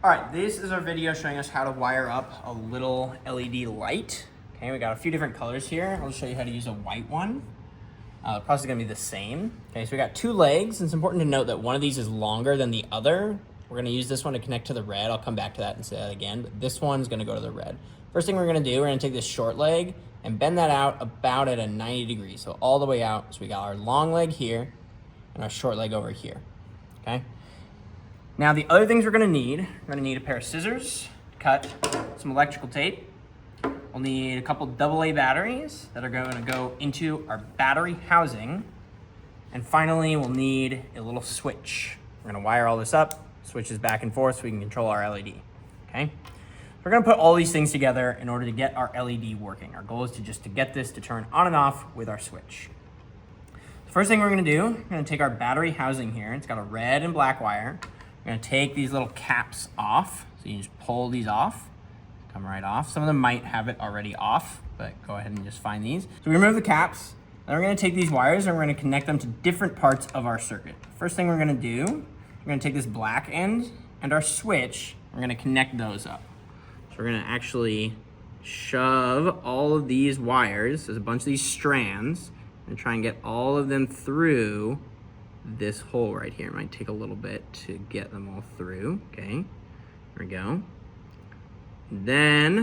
All right, this is our video showing us how to wire up a little LED light. Okay, we got a few different colors here. I'll show you how to use a white one. The process is gonna be the same. Okay, so we got two legs. It's important to note that one of these is longer than the other. We're gonna use this one to connect to the red. I'll come back to that and say that again, but this one's gonna go to the red. First thing we're gonna do, we're gonna take this short leg and bend that out about at a 90 degrees. So all the way out. So we got our long leg here and our short leg over here, okay? Now the other things we're gonna need a pair of scissors, cut some electrical tape. We'll need a couple AA batteries that are gonna go into our battery housing. And finally, we'll need a little switch. We're gonna wire all this up, switches back and forth so we can control our LED, okay? We're gonna put all these things together in order to get our LED working. Our goal is to get this to turn on and off with our switch. The first thing we're gonna do, we're gonna take our battery housing here. It's got a red and black wire. We're gonna take these little caps off. So you just pull these off, come right off. Some of them might have it already off, but go ahead and just find these. So we remove the caps, then we're gonna take these wires and we're gonna connect them to different parts of our circuit. First thing we're gonna do, we're gonna take this black end and our switch, we're gonna connect those up. So we're gonna actually shove all of these wires, there's a bunch of these strands, and try and get all of them through this hole right here. It might take a little bit to get them all through. Okay, there we go. Then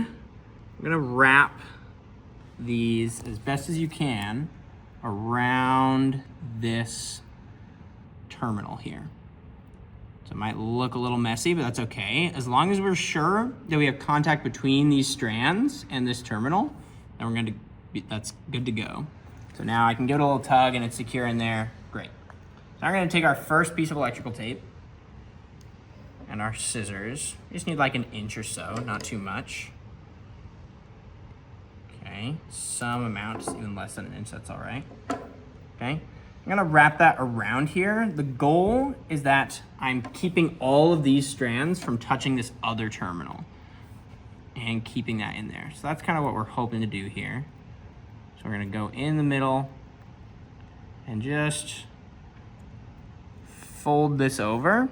I'm gonna wrap these as best as you can around this terminal here. So it might look a little messy, but that's okay. As long as we're sure that we have contact between these strands and this terminal, then that's good to go. So now I can give it a little tug and it's secure in there. Great. So now we're gonna take our first piece of electrical tape and our scissors. We just need like an inch or so, not too much. Okay, some amount, just even less than an inch, that's all right. Okay, I'm gonna wrap that around here. The goal is that I'm keeping all of these strands from touching this other terminal and keeping that in there. So that's kind of what we're hoping to do here. So we're gonna go in the middle and just fold this over,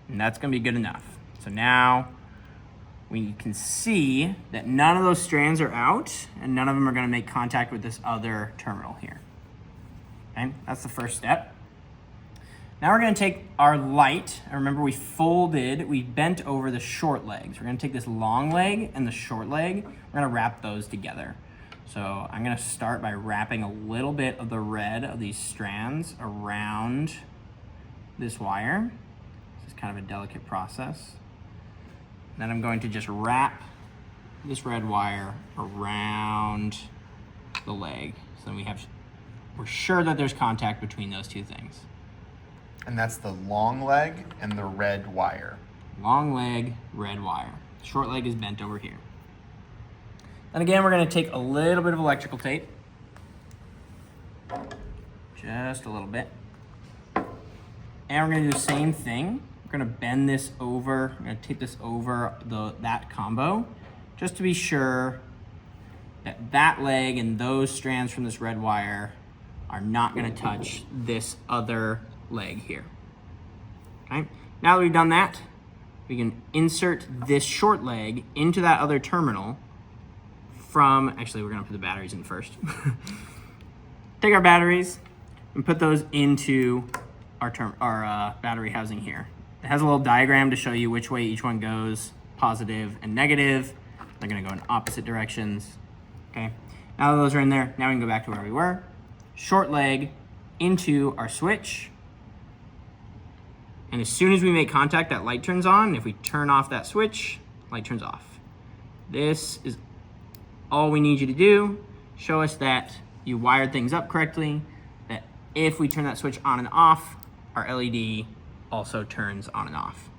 and that's gonna be good enough. So now we can see that none of those strands are out and none of them are gonna make contact with this other terminal here. Okay, that's the first step. Now we're gonna take our light, and remember we bent over the short legs. We're gonna take this long leg and the short leg, we're gonna wrap those together. So I'm gonna start by wrapping a little bit of the red of these strands around this wire. This is kind of a delicate process. Then I'm going to just wrap this red wire around the leg. So we're sure that there's contact between those two things. And that's the long leg and the red wire. Long leg, red wire. Short leg is bent over here. And again, we're gonna take a little bit of electrical tape. Just a little bit. And we're gonna do the same thing. We're gonna bend this over, we're gonna take this over that combo, just to be sure that that leg and those strands from this red wire are not gonna touch this other leg here. Okay, now that we've done that, we can insert this short leg into that other terminal actually we're gonna put the batteries in first. Take our batteries and put those into our battery housing here. It has a little diagram to show you which way each one goes, positive and negative. They're gonna go in opposite directions. Okay, now that those are in there, now we can go back to where we were. Short leg into our switch. And as soon as we make contact, that light turns on. If we turn off that switch, light turns off. This is all we need you to do. Show us that you wired things up correctly, that if we turn that switch on and off, our LED also turns on and off.